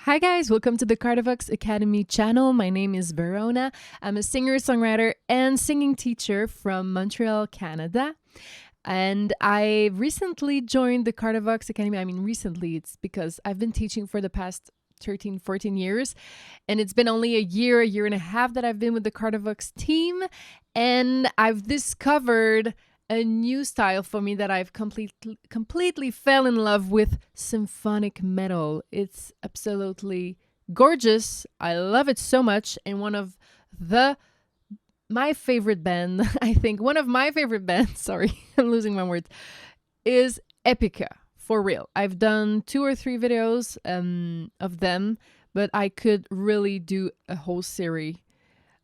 Hi guys, welcome to the Kardavox Academy channel. My name is Verona. I'm a singer-songwriter and singing teacher from Montreal, Canada. And I recently joined the Kardavox Academy. I mean, recently, it's because I've been teaching for the past 13, 14 years. And it's been only a year and a half that I've been with the Kardavox team. And I've discovered a new style for me that I've completely fell in love with: symphonic metal. It's absolutely gorgeous. I love it so much. And my favorite band, I think one of my favorite bands, sorry, I'm losing my words, is Epica. For real. I've done 2 or 3 videos of them, but I could really do a whole series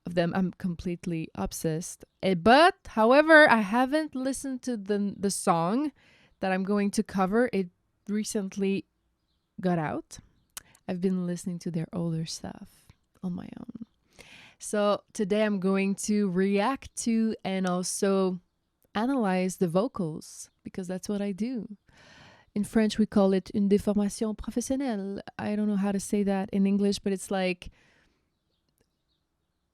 of them. I'm completely obsessed. But however, I haven't listened to the song that I'm going to cover. It recently got out. I've been listening to their older stuff on my own. So today I'm going to react to and also analyze the vocals, because that's what I do. In French, we call it une déformation professionnelle. I don't know how to say that in English, but it's like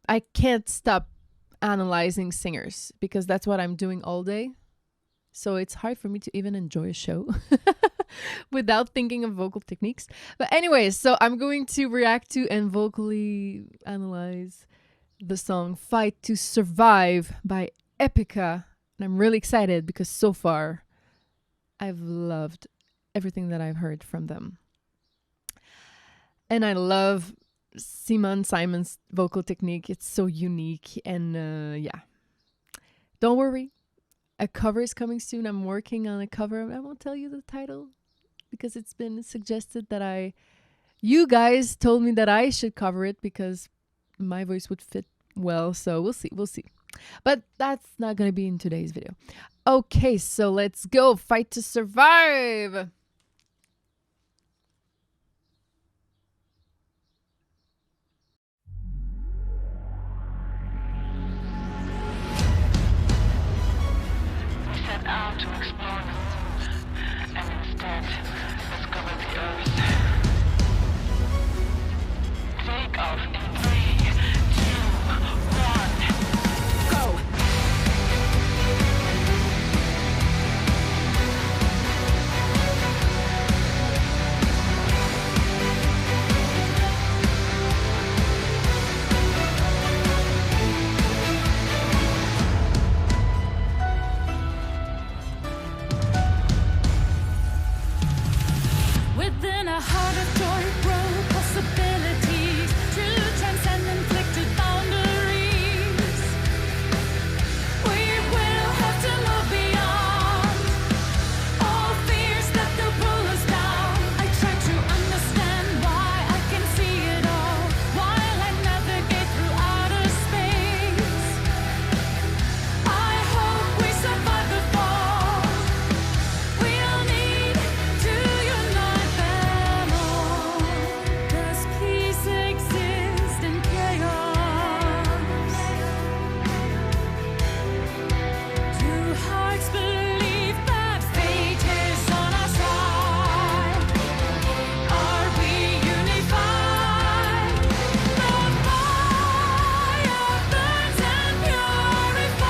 I can't stop analyzing singers because that's what I'm doing all day. So it's hard for me to even enjoy a show without thinking of vocal techniques. But anyways, so I'm going to react to and vocally analyze the song Fight to Survive by Epica. And I'm really excited because so far I've loved everything that I've heard from them. And I love Simone Simons' vocal technique. It's so unique. And yeah, don't worry. A cover is coming soon. I'm working on a cover. I won't tell you the title because it's been suggested that you guys told me that I should cover it because my voice would fit well. So we'll see. But that's not going to be in today's video. Okay, so let's go. Fight to Survive. Set out to explore the moon and instead discover the earth. Take off in 3, 2, 1, go! Within a heart of joy grow possibilities to transcend inflicted boundaries. We will have to move beyond all fears that will pull us down. I try to understand why I can see it all while I navigate through outer space. I hope we survive the fall. We'll need to unite them all. Does peace exist in chaos? Do hearts believe that fate is on our side? Are we unified? The fire burns and purifies.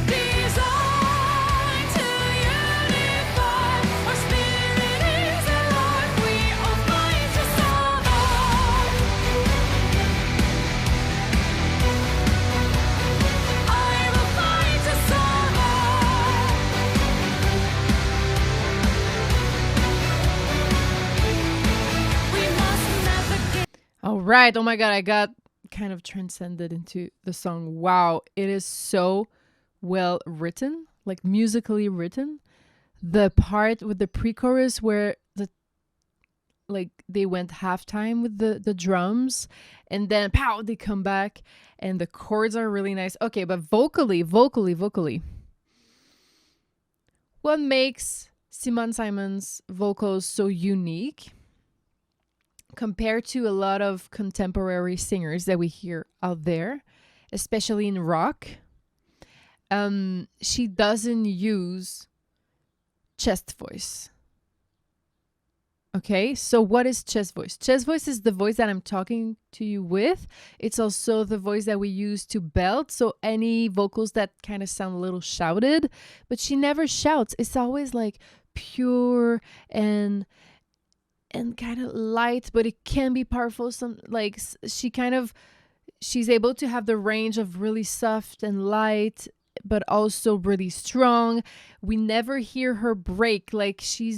Designed to unify. Our spirit is alive. We all fight to survive. I will fight to survive. We must navigate. All right. Oh my God. I got kind of transcended into the song. Wow. It is so well written, like musically written. The part with the pre-chorus where they went halftime with the drums and then pow, they come back and the chords are really nice. Okay, but vocally. What makes Simone Simons' vocals so unique compared to a lot of contemporary singers that we hear out there, especially in rock? She doesn't use chest voice. Okay, so what is chest voice? Chest voice is the voice that I'm talking to you with. It's also the voice that we use to belt. So any vocals that kind of sound a little shouted, but she never shouts. It's always like pure and kind of light, but it can be powerful. Some like she's able to have the range of really soft and light, but also really strong. We never hear her break. Like she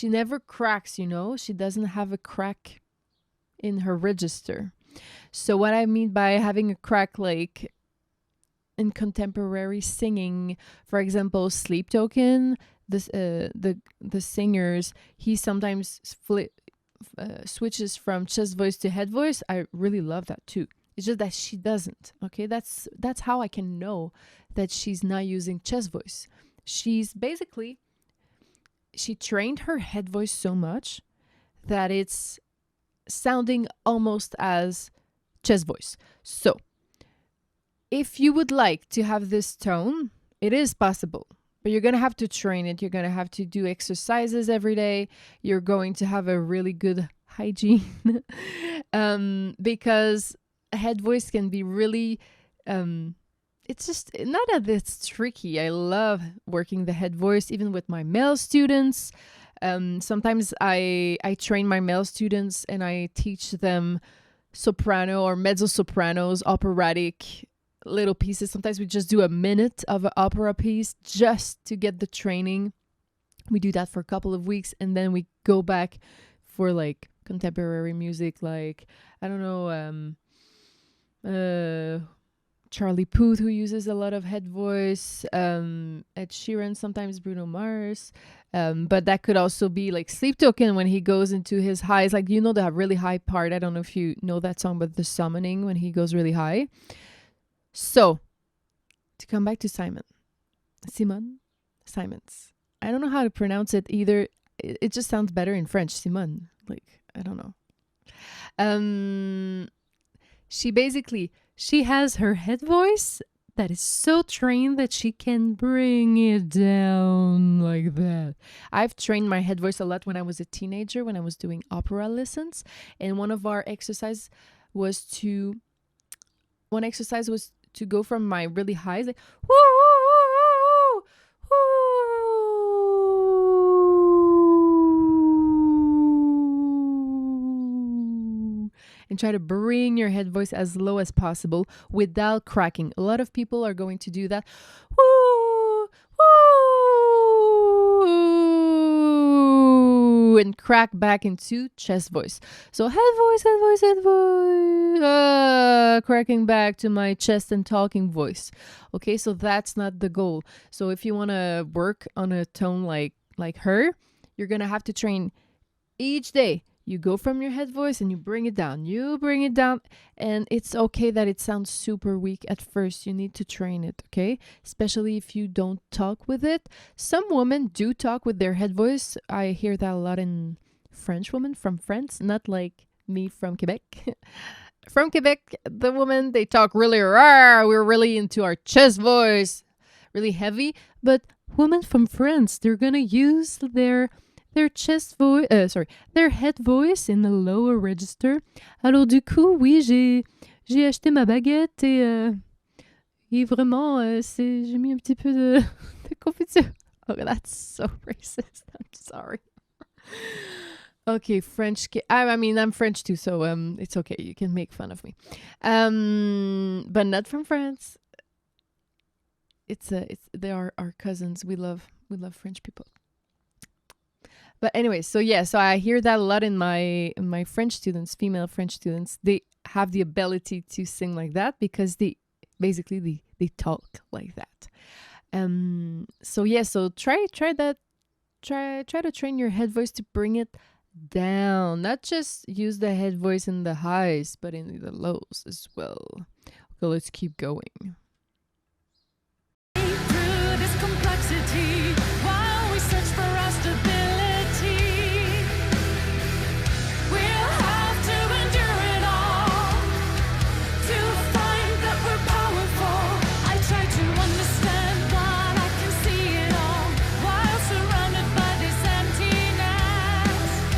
never cracks, you know? She doesn't have a crack in her register. So what I mean by having a crack, like in contemporary singing, for example, Sleep Token, this the singers, he sometimes switches from chest voice to head voice. I really love that too. It's just that she doesn't. Okay, that's how I can know that she's not using chest voice. She's basically, she trained her head voice so much that it's sounding almost as chest voice. So if you would like to have this tone, it is possible, but you're going to have to train it. You're going to have to do exercises every day. You're going to have a really good hygiene because head voice can be really it's just not that it's tricky. I love working the head voice even with my male students. Sometimes I train my male students and I teach them soprano or mezzo sopranos, operatic little pieces. Sometimes we just do a minute of an opera piece just to get the training. We do that for a couple of weeks and then we go back for like contemporary music, like I don't know, Charlie Puth, who uses a lot of head voice, Ed Sheeran, sometimes Bruno Mars, but that could also be like Sleep Token when he goes into his highs, like, you know, that really high part. I don't know if you know that song, but The Summoning, when he goes really high. So to come back to Simone Simons, I don't know how to pronounce it either. It just sounds better in French. Simone, like, I don't know. She has her head voice that is so trained that she can bring it down like that. I've trained my head voice a lot when I was a teenager, when I was doing opera lessons. And one exercise was to go from my really highs, like, woo, woo, woo, and try to bring your head voice as low as possible without cracking. A lot of people are going to do that. Woo, woo, and crack back into chest voice. So head voice, head voice, head voice. Cracking back to my chest and talking voice. Okay, so that's not the goal. So if you want to work on a tone like her, you're going to have to train each day. You go from your head voice and you bring it down. And it's okay that it sounds super weak at first. You need to train it, okay? Especially if you don't talk with it. Some women do talk with their head voice. I hear that a lot in French women from France, not like me from Quebec. From Quebec, the women, they talk really rah. We're really into our chest voice, really heavy. But women from France, they're gonna use their chest voice, their head voice in the lower register. Alors du coup, oui, j'ai acheté ma baguette et vraiment, j'ai mis un petit peu de confiture. Oh, that's so racist. I'm sorry. Okay, French. I mean, I'm French too, so it's okay. You can make fun of me, but not from France. They are our cousins. We love French people. But anyway, so I hear that a lot in my French students, female French students. They have the ability to sing like that because they talk like that. So try that. Try to train your head voice to bring it down. Not just use the head voice in the highs, but in the lows as well. Okay, let's keep going. Through this complexity, while we search for our stability, we'll have to endure it all to find that we're powerful. I try to understand, but I can see it all while surrounded by this emptiness.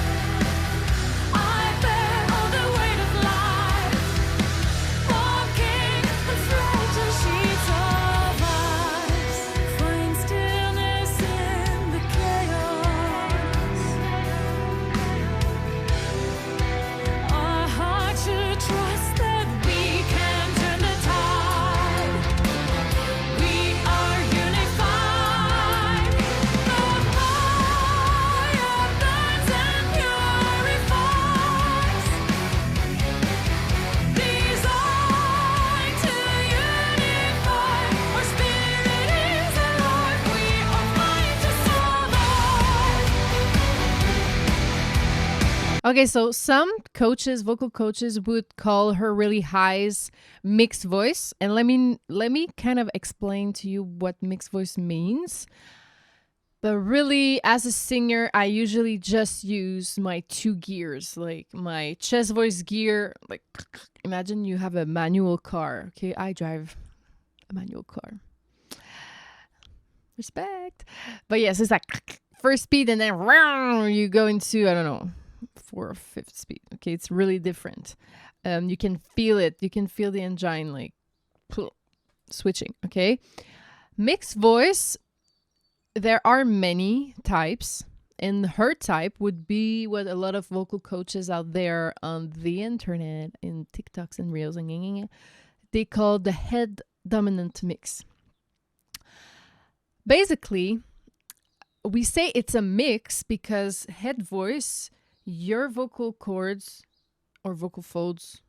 Okay, so some coaches, vocal coaches, would call her really highs mixed voice, and let me kind of explain to you what mixed voice means. But really, as a singer, I usually just use my two gears, like my chest voice gear. Like, imagine you have a manual car. Okay, I drive a manual car. Respect. But yes, it's like first speed, and then you go into, I don't know, 4th or 5th speed. Okay, it's really different. You can feel it. You can feel the engine like switching. Okay, mixed voice. There are many types, and her type would be what a lot of vocal coaches out there on the internet, in TikToks and Reels, and they call the head dominant mix. Basically, we say it's a mix because head voice, your vocal cords or vocal folds,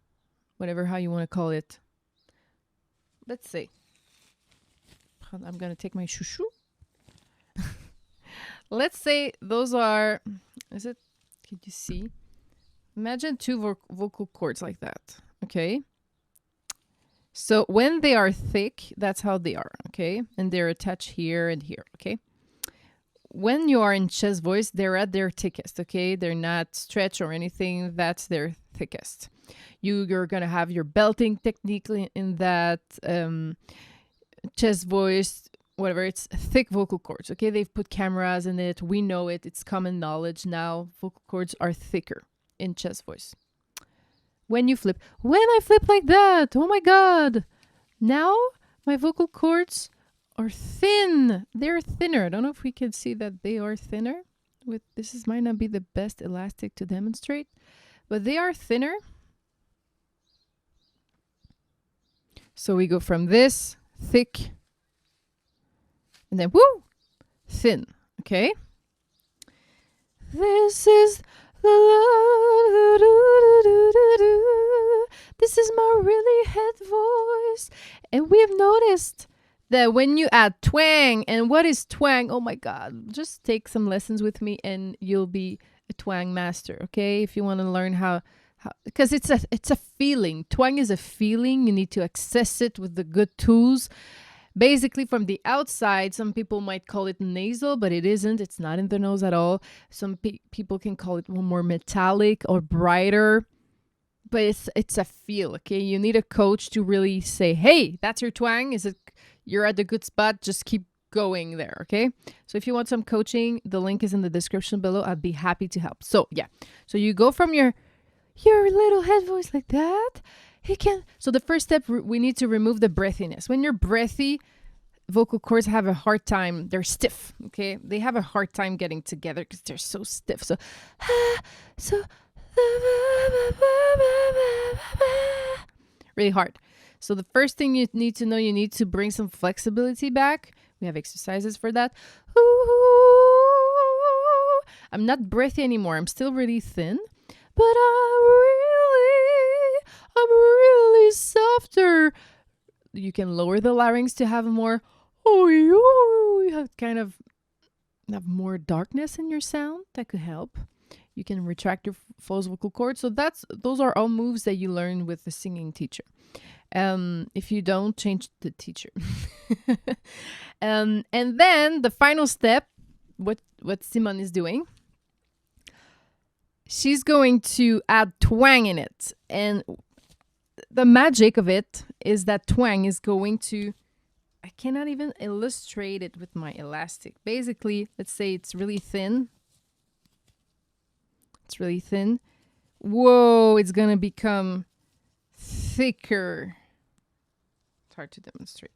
whatever how you want to call it. Let's say, I'm going to take my shushu. Let's say those are, is it, can you see? Imagine two vocal cords like that, okay? So when they are thick, that's how they are, okay? And they're attached here and here, okay? When you are in chest voice, they're at their thickest, okay? They're not stretched or anything. That's their thickest. You're going to have your belting technique in that chest voice, whatever. It's thick vocal cords, okay? They've put cameras in it. We know it. It's common knowledge now. Vocal cords are thicker in chest voice. When you flip, when I flip like that, oh my God. Now my vocal cords are thin. They're thinner. I don't know if we can see that they are thinner. This might not be the best elastic to demonstrate, but they are thinner. So we go from this thick, and then woo, thin. Okay. This is the love. This is my really head voice, and we've noticed that when you add twang, and what is twang? Oh my God, just take some lessons with me and you'll be a twang master, okay? If you want to learn how because it's a feeling. Twang is a feeling. You need to access it with the good tools. Basically, from the outside, some people might call it nasal, but it isn't. It's not in the nose at all. Some people can call it more metallic or brighter. But it's a feel, okay? You need a coach to really say, hey, that's your twang. You're at the good spot? Just keep going there, okay? So if you want some coaching, the link is in the description below. I'd be happy to help. So yeah, so you go from your little head voice like that. So the first step, we need to remove the breathiness. When you're breathy, vocal cords have a hard time. They're stiff, okay? They have a hard time getting together because they're so stiff. So really hard. So the first thing you need to know, you need to bring some flexibility back. We have exercises for that. I'm not breathy anymore. I'm still really thin, but I'm really softer. You can lower the larynx to have more, you have kind of have more darkness in your sound. That could help. You can retract your false vocal cords. So those are all moves that you learn with the singing teacher. If you don't, change the teacher. And then the final step, what Simone is doing, she's going to add twang in it. And the magic of it is that twang is going to, I cannot even illustrate it with my elastic. Basically, let's say it's really thin. It's really thin. Whoa, it's going to become thicker. It's hard to demonstrate.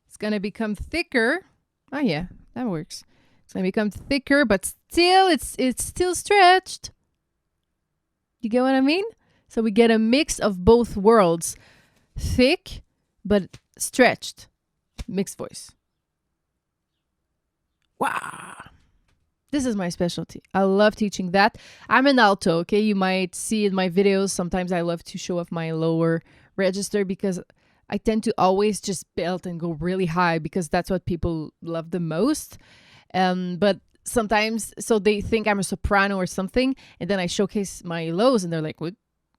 It's going to become thicker. Oh yeah, that works. It's going to become thicker, but still it's still stretched. You get what I mean? So we get a mix of both worlds. Thick, but stretched. Mixed voice. Wow. This is my specialty. I love teaching that. I'm an alto, okay? You might see in my videos, sometimes I love to show off my lower register because I tend to always just belt and go really high because that's what people love the most. But sometimes, so they think I'm a soprano or something, and then I showcase my lows, and they're like, "What?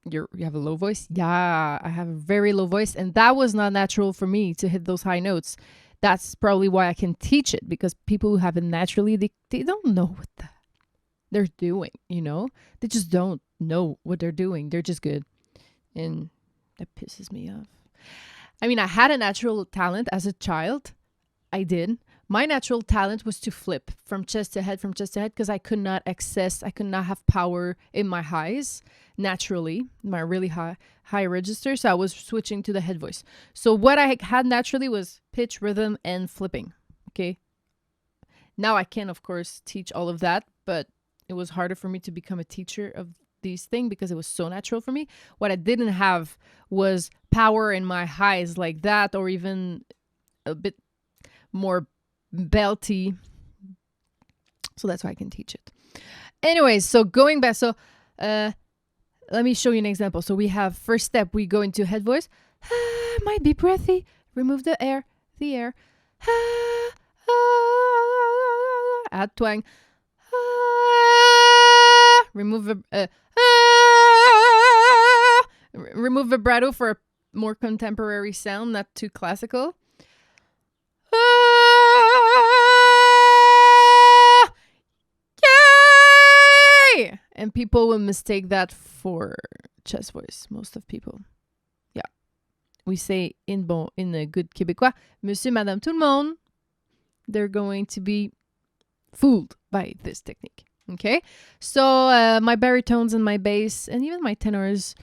You have a low voice?" Yeah, I have a very low voice, and that was not natural for me to hit those high notes. That's probably why I can teach it, because people who have it naturally, they don't know what they're doing, you know? They just don't know what they're doing. They're just good. And that pisses me off. I mean, I had a natural talent as a child. I did. My natural talent was to flip from chest to head, because I could not have power in my highs naturally, my really high register. So I was switching to the head voice. So what I had naturally was pitch, rhythm, and flipping. Okay. Now I can, of course, teach all of that, but it was harder for me to become a teacher of these things because it was so natural for me. What I didn't have was power in my highs like that, or even a bit more belty. So that's why I can teach it. Anyways, so going back, so let me show you an example. So we have first step, we go into head voice. Might be breathy. Remove the air. Add twang. Remove remove vibrato for a more contemporary sound, not too classical. Yay! And people will mistake that for chest voice. Most of people. Yeah. We say in a good Québécois, Monsieur, Madame, tout le monde. They're going to be fooled by this technique. Okay? So my baritones and my bass and even my tenors,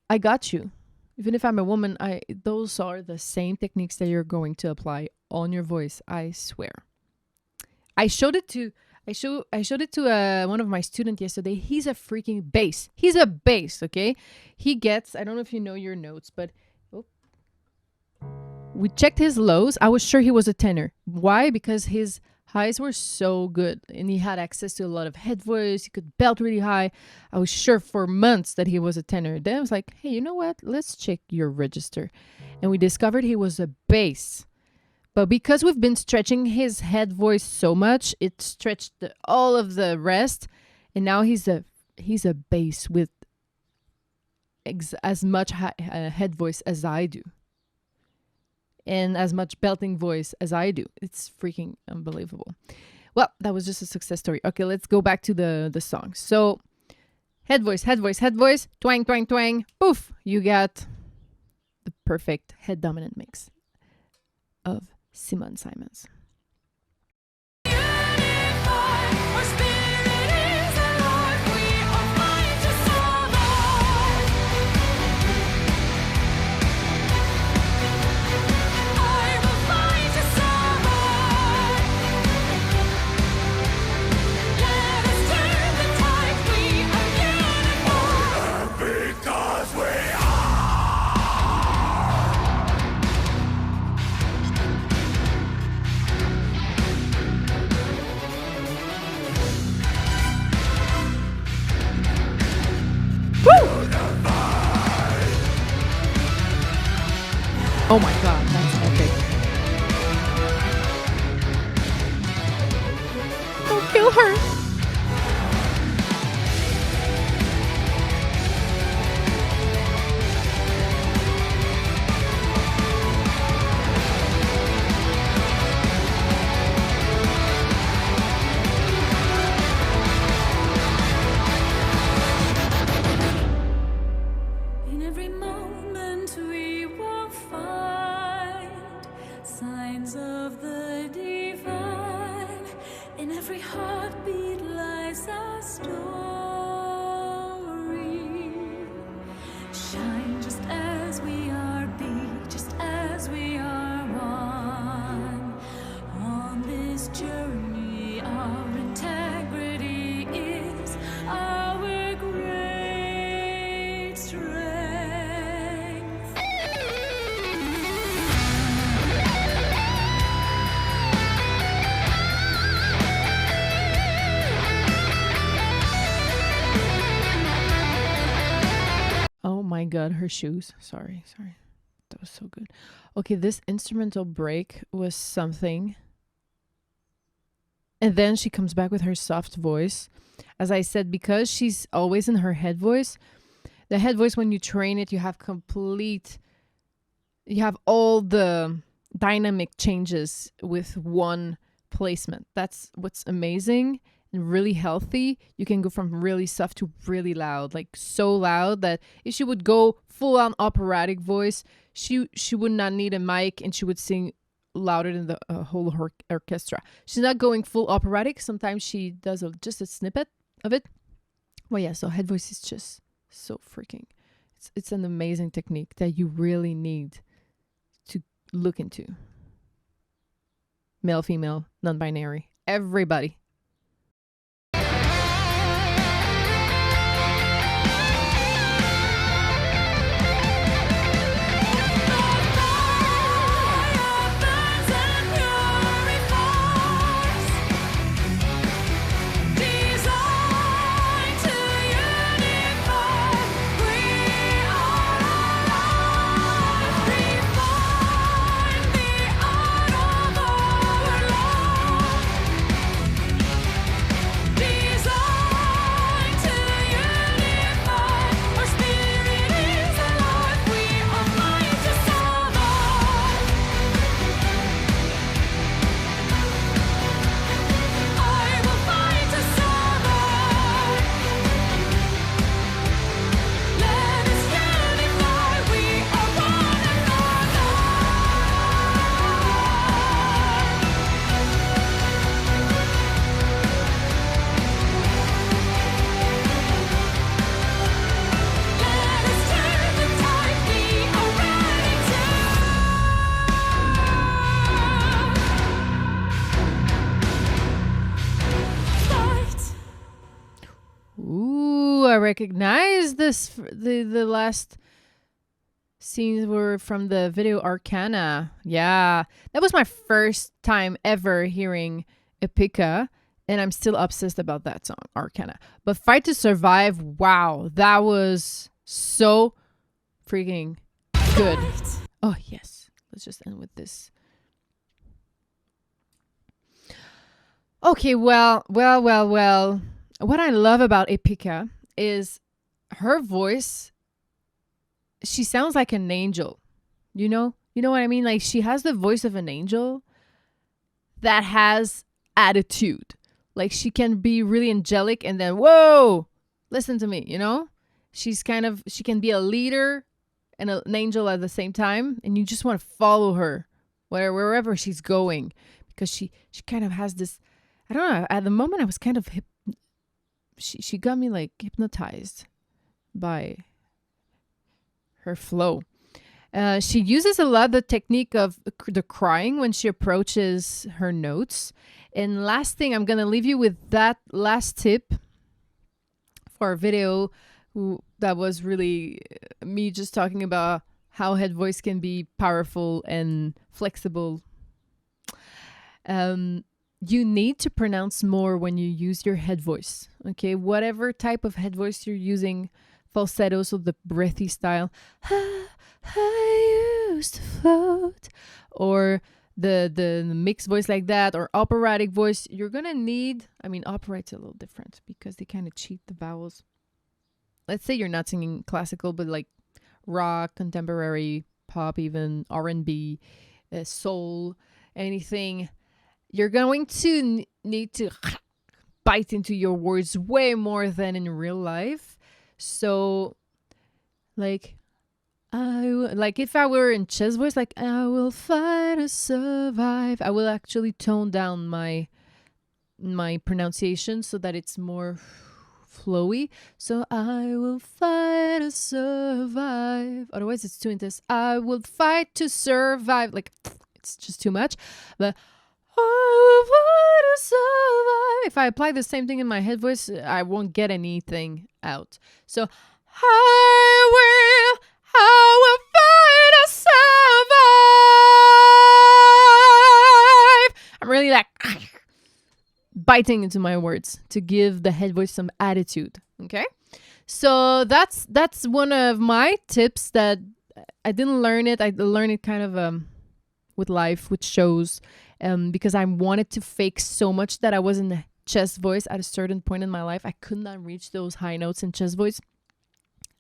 I got you. Even if I'm a woman, those are the same techniques that you're going to apply on your voice. I swear. I showed it to one of my students yesterday. He's a freaking bass. He's a bass, okay? He gets, I don't know if you know your notes, but we checked his lows. I was sure he was a tenor. Why? Because his highs were so good and he had access to a lot of head voice. He could belt really high. I was sure for months that he was a tenor. Then I was like, hey, you know what? Let's check your register. And we discovered he was a bass. But because we've been stretching his head voice so much, it stretched all of the rest. And now he's a bass with as much head voice as I do. And as much belting voice as I do. It's freaking unbelievable. Well, that was just a success story. Okay, let's go back to the song. So, head voice, twang, twang, twang. Poof! You got the perfect head dominant mix of Simone Simons. Oh my god, that's epic. Don't kill her. In every moment we will find signs of the divine. In every heartbeat lies a story. Shine just as we are, be just as we are one. On this journey, our integrity is our great strength. Oh my god, her shoes. Sorry. That was so good. Okay, this instrumental break was something. And then she comes back with her soft voice. As I said, because she's always in her head voice, the head voice, when you train it, you have all the dynamic changes with one placement. That's what's amazing and really healthy. You can go from really soft to really loud, like so loud that if she would go full on operatic voice, she would not need a mic and she would sing louder than the whole orchestra. She's not going full operatic. Sometimes she does just a snippet of it. Well, yeah, so head voice is just so freaking. It's an amazing technique that you really need to look into. Male, female, non-binary, everybody. I recognize this. The last scenes were from the video Arcana. Yeah, that was my first time ever hearing Epica, and I'm still obsessed about that song, Arcana. But Fight to Survive, wow, that was so freaking good. Oh, yes. Let's just end with this. Okay, well. What I love about Epica is her voice. She sounds like an angel. You know what I mean? Like, she has the voice of an angel that has attitude. Like, she can be really angelic and then, whoa, listen to me, you know? She can be a leader and an angel at the same time. And you just want to follow her wherever she's going, because she kind of has this, I don't know. At the moment I was kind of she got me like hypnotized by her flow. She uses a lot the technique of the crying when she approaches her notes. And last thing, I'm going to leave you with that last tip for a video that was really me just talking about how head voice can be powerful and flexible. You need to pronounce more when you use your head voice. Okay, whatever type of head voice you're using, falsetto, so the breathy style, I used to float, or the mixed voice like that, or operatic voice, you're gonna need, operate's a little different because they kind of cheat the vowels. Let's say you're not singing classical, but like rock, contemporary, pop, even R&B, soul, anything. You're going to need to bite into your words way more than in real life. So, like if I were in chess voice, like, I will fight to survive, I will actually tone down my pronunciation so that it's more flowy. So, I will fight to survive. Otherwise, it's too intense. I will fight to survive. Like, it's just too much. But I will fight to survive. If I apply the same thing in my head voice, I won't get anything out. So, I will fight to survive. I'm really like biting into my words to give the head voice some attitude. Okay, so that's one of my tips that I didn't learn it. I learned it kind of with life, with shows, because I wanted to fake so much that I was in the chest voice at a certain point in my life. I could not reach those high notes in chest voice.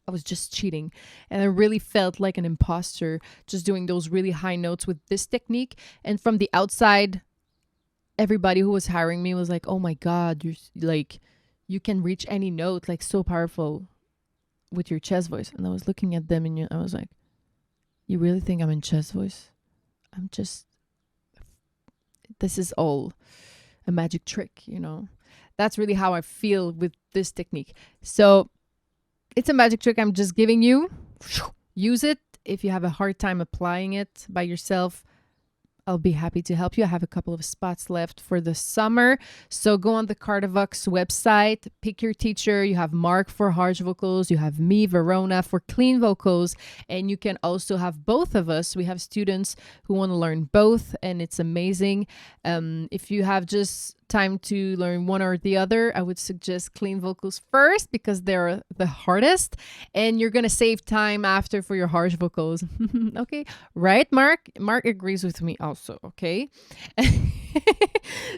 I was just cheating, and I really felt like an imposter just doing those really high notes with this technique. And from the outside, everybody who was hiring me was like, oh my God, you're like, you can reach any note, like so powerful with your chest voice. And I was looking at them and I was like, you really think I'm in chest voice? This is all a magic trick, you know? That's really how I feel with this technique. So it's a magic trick I'm just giving you. Use it. If you have a hard time applying it by yourself, I'll be happy to help you. I have a couple of spots left for the summer. So go on the Kardavox website, pick your teacher. You have Mark for harsh vocals. You have me, Verona, for clean vocals. And you can also have both of us. We have students who want to learn both, and it's amazing. If you have just time to learn one or the other, I would suggest clean vocals first because they're the hardest, and you're gonna save time after for your harsh vocals. Okay, right, Mark agrees with me also. Okay.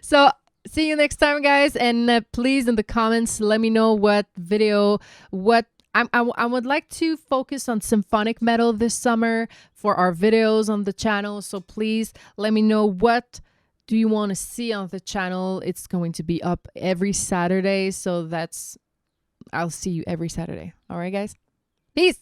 So see you next time, guys, and please in the comments let me know what I would like to focus on symphonic metal this summer for our videos on the channel. So please let me know what do you want to see on the channel. It's going to be up every Saturday. So I'll see you every Saturday. All right, guys. Peace.